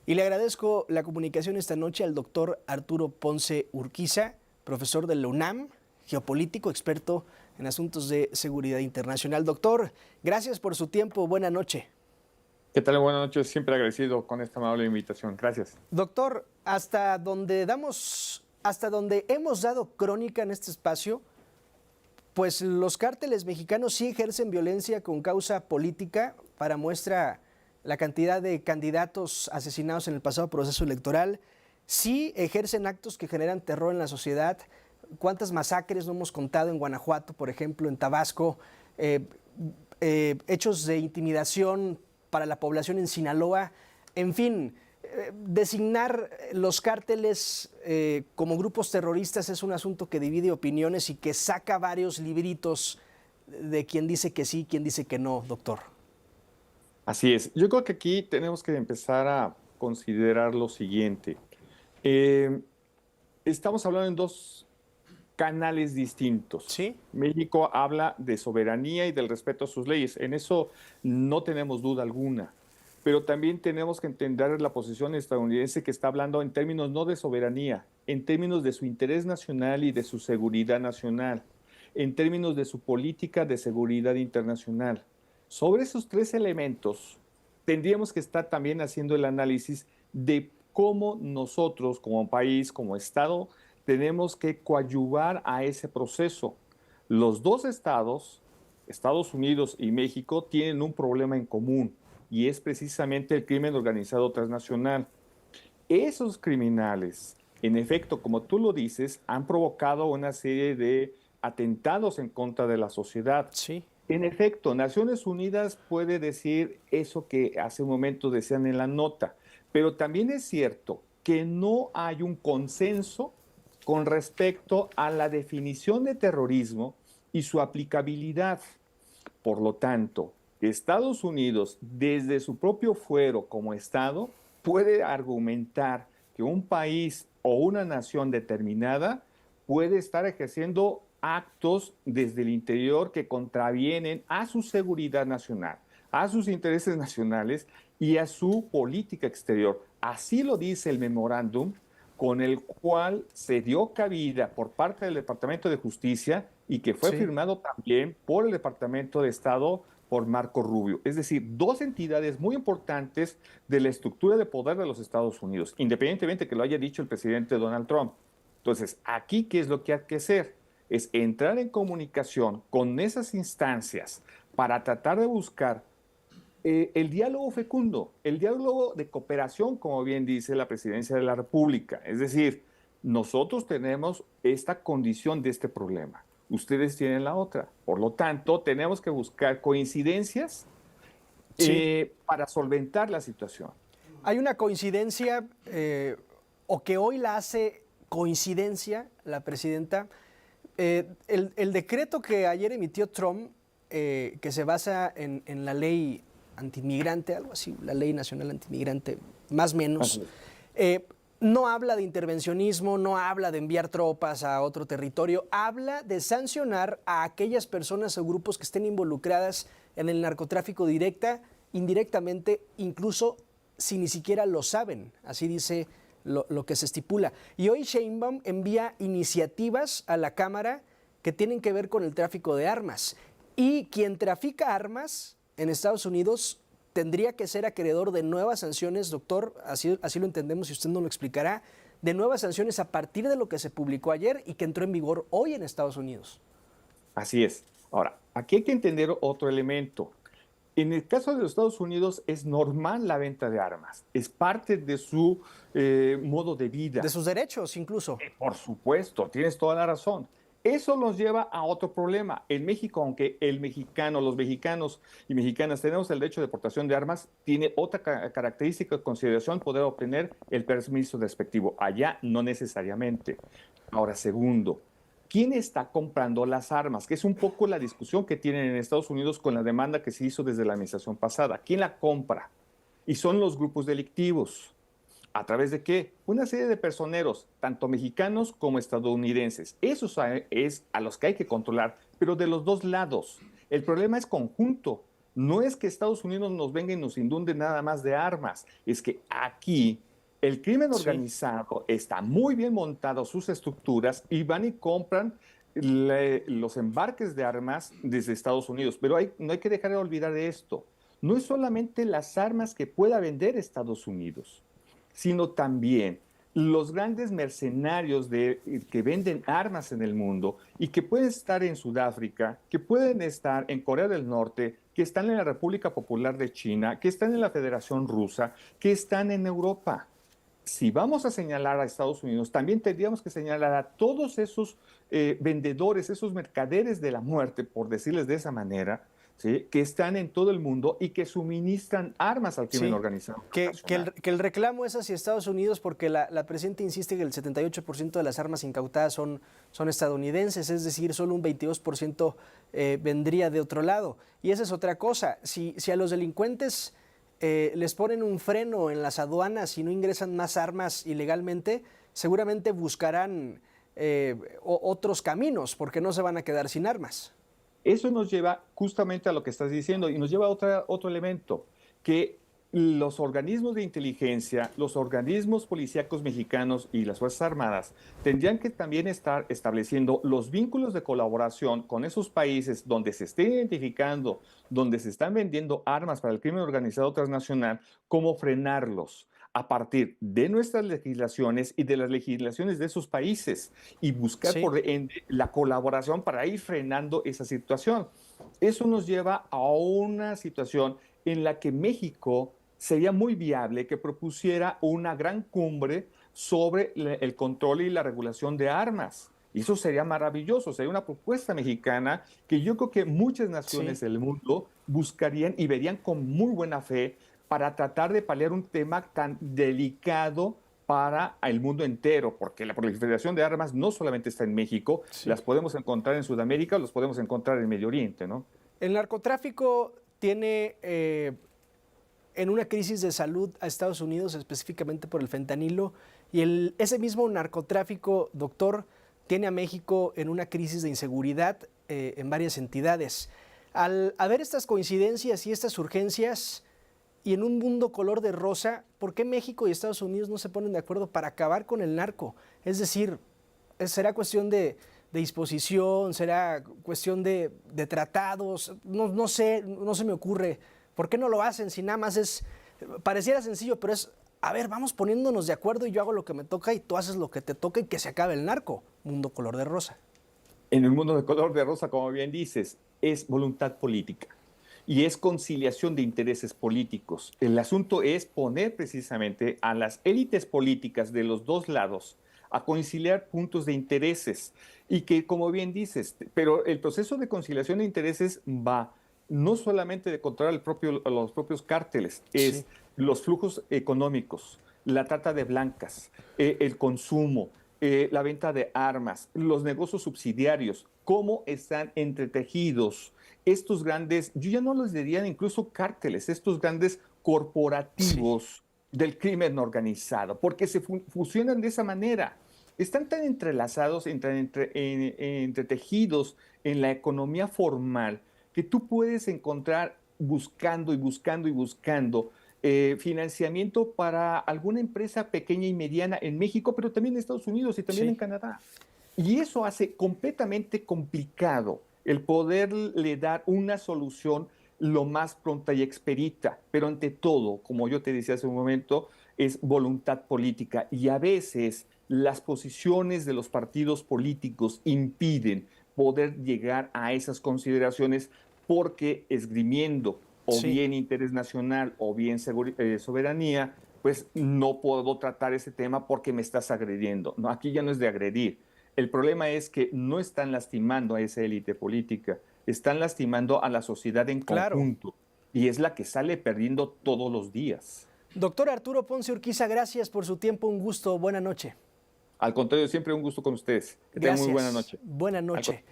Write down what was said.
Y le agradezco la comunicación esta noche al doctor Arturo Ponce Urquiza, profesor de la UNAM, geopolítico, experto en asuntos de seguridad internacional. Doctor, gracias por su tiempo. Buena noche. ¿Qué tal? Buenas noches. Siempre agradecido con esta amable invitación. Gracias. Doctor, hasta donde hemos dado crónica en este espacio, pues los cárteles mexicanos sí ejercen violencia con causa política. Para muestra la cantidad de candidatos asesinados en el pasado proceso electoral, sí ejercen actos que generan terror en la sociedad. ¿Cuántas masacres no hemos contado en Guanajuato, por ejemplo, en Tabasco? Hechos de intimidación para la población en Sinaloa. En fin, designar los cárteles como grupos terroristas es un asunto que divide opiniones y que saca varios libritos de quien dice que sí, quien dice que no, doctor. Así es. Yo creo que aquí tenemos que empezar a considerar lo siguiente. Eh, Estamos hablando en dos canales distintos. ¿Sí? México habla de soberanía y del respeto a sus leyes. En eso no tenemos duda alguna. Pero también tenemos que entender la posición estadounidense, que está hablando en términos no de soberanía, en términos de su interés nacional y de su seguridad nacional, en términos de su política de seguridad internacional. Sobre esos tres elementos, tendríamos que estar también haciendo el análisis de cómo nosotros como país, como Estado, tenemos que coadyuvar a ese proceso. Los dos estados, Estados Unidos y México, tienen un problema en común y es precisamente el crimen organizado transnacional. Esos criminales, en efecto, como tú lo dices, han provocado una serie de atentados en contra de la sociedad. Sí. En efecto, Naciones Unidas puede decir eso que hace un momento decían en la nota, pero también es cierto que no hay un consenso con respecto a la definición de terrorismo y su aplicabilidad. Por lo tanto, Estados Unidos, desde su propio fuero como Estado, puede argumentar que un país o una nación determinada puede estar ejerciendo actos desde el interior que contravienen a su seguridad nacional, a sus intereses nacionales y a su política exterior. Así lo dice el memorándum con el cual se dio cabida por parte del Departamento de Justicia y que fue Sí. firmado también por el Departamento de Estado, por Marco Rubio. Es decir, dos entidades muy importantes de la estructura de poder de los Estados Unidos, independientemente que lo haya dicho el presidente Donald Trump. Entonces, aquí, ¿qué es lo que hay que hacer? Es entrar en comunicación con esas instancias para tratar de buscar el diálogo fecundo, el diálogo de cooperación, como bien dice la Presidencia de la República. Es decir, nosotros tenemos esta condición de este problema, ustedes tienen la otra. Por lo tanto, tenemos que buscar coincidencias Sí. para solventar la situación. Hay una coincidencia, o que hoy la hace coincidencia la presidenta. El decreto que ayer emitió Trump, que se basa en la ley antimigrante, algo así, la ley nacional antimigrante, más o menos, no habla de intervencionismo, no habla de enviar tropas a otro territorio, habla de sancionar a aquellas personas o grupos que estén involucradas en el narcotráfico directa, indirectamente, incluso si ni siquiera lo saben. Así dice lo que se estipula. Y hoy Sheinbaum envía iniciativas a la Cámara que tienen que ver con el tráfico de armas. Y quien trafica armas en Estados Unidos tendría que ser acreedor de nuevas sanciones, doctor, así lo entendemos y usted nos lo explicará, de nuevas sanciones a partir de lo que se publicó ayer y que entró en vigor hoy en Estados Unidos. Así es. Ahora, aquí hay que entender otro elemento. En el caso de los Estados Unidos es normal la venta de armas, es parte de su modo de De vida. sus derechos, incluso. Por supuesto, tienes toda la razón. Eso nos lleva a otro problema. En México, aunque el mexicano, los mexicanos y mexicanas tenemos el derecho de portación de armas, tiene otra característica de consideración poder obtener el permiso respectivo. Allá no necesariamente. Ahora, segundo, ¿quién está comprando las armas? Que es un poco la discusión que tienen en Estados Unidos con la demanda que se hizo desde la administración pasada. ¿Quién la compra? Y son los grupos delictivos. ¿A través de qué? Una serie de personeros, tanto mexicanos como estadounidenses. Esos es a los que hay que controlar, pero de los dos lados. El problema es conjunto. No es que Estados Unidos nos venga y nos inunde nada más de armas, es que aquí el crimen Sí. organizado está muy bien montado sus estructuras y van y compran los embarques de armas desde Estados Unidos. Pero no hay que dejar de olvidar de esto. No es solamente las armas que pueda vender Estados Unidos, sino también los grandes mercenarios que venden armas en el mundo y que pueden estar en Sudáfrica, que pueden estar en Corea del Norte, que están en la República Popular de China, que están en la Federación Rusa, que están en Europa. Si vamos a señalar a Estados Unidos, también tendríamos que señalar a todos esos vendedores, esos mercaderes de la muerte, por decirles de esa manera, ¿sí? Que están en todo el mundo y que suministran armas al crimen Sí, organizado. que el reclamo es hacia Estados Unidos porque la presidenta insiste que el 78% de las armas incautadas son estadounidenses, es decir, solo un 22% vendría de otro lado. Y esa es otra cosa, si a los delincuentes les ponen un freno en las aduanas y no ingresan más armas ilegalmente, seguramente buscarán otros caminos porque no se van a quedar sin armas. Eso nos lleva justamente a lo que estás diciendo y nos lleva a otro elemento, que los organismos de inteligencia, los organismos policíacos mexicanos y las Fuerzas Armadas tendrían que también estar estableciendo los vínculos de colaboración con esos países donde se esté identificando, donde se están vendiendo armas para el crimen organizado transnacional, cómo frenarlos a partir de nuestras legislaciones y de las legislaciones de esos países y buscar Sí, por ende la colaboración para ir frenando esa situación. Eso nos lleva a una situación en la que México sería muy viable que propusiera una gran cumbre sobre el control y la regulación de armas. Y eso sería maravilloso, sería una propuesta mexicana que yo creo que muchas naciones sí. del mundo buscarían y verían con muy buena fe para tratar de paliar un tema tan delicado para el mundo entero, porque la proliferación de armas no solamente está en México, Sí. las podemos encontrar en Sudamérica, los podemos encontrar en Medio Oriente, ¿no? El narcotráfico tiene en una crisis de salud a Estados Unidos, específicamente por el fentanilo, y ese mismo narcotráfico, doctor, tiene a México en una crisis de inseguridad en varias entidades. Al haber estas coincidencias y estas urgencias, y en un mundo color de rosa, ¿por qué México y Estados Unidos no se ponen de acuerdo para acabar con el narco? Es decir, ¿será cuestión de disposición? ¿Será cuestión de tratados? No sé, no se me ocurre. ¿Por qué no lo hacen si nada más pareciera sencillo, pero a ver, vamos poniéndonos de acuerdo y yo hago lo que me toca y tú haces lo que te toca y que se acabe el narco? Mundo color de rosa. En el mundo de color de rosa, como bien dices, es voluntad política y es conciliación de intereses políticos. El asunto es poner precisamente a las élites políticas de los dos lados a conciliar puntos de intereses y que, como bien dices, pero el proceso de conciliación de intereses va no solamente de controlar los propios cárteles, Sí, es los flujos económicos, la trata de blancas, el consumo, la venta de armas, los negocios subsidiarios, cómo están entretejidos estos grandes, yo ya no los diría incluso cárteles, estos grandes sí, corporativos del crimen organizado, porque se fusionan de esa manera. Están tan entrelazados, entretejidos en la economía formal, que tú puedes encontrar buscando y buscando y buscando financiamiento para alguna empresa pequeña y mediana en México, pero también en Estados Unidos y también en sí. Canadá. Y eso hace completamente complicado el poderle dar una solución lo más pronta y expedita. Pero ante todo, como yo te decía hace un momento, es voluntad política. Y a veces las posiciones de los partidos políticos impiden poder llegar a esas consideraciones porque esgrimiendo o Sí. bien interés nacional o bien soberanía, pues no puedo tratar ese tema porque me estás agrediendo. No, aquí ya no es de agredir. El problema es que no están lastimando a esa élite política, están lastimando a la sociedad en Claro. conjunto y es la que sale perdiendo todos los días. Doctor Arturo Ponce Urquiza, gracias por su tiempo, un gusto, buena noche. Al contrario, siempre un gusto con ustedes. Que tengan muy buena Gracias, noche. buena Al noche.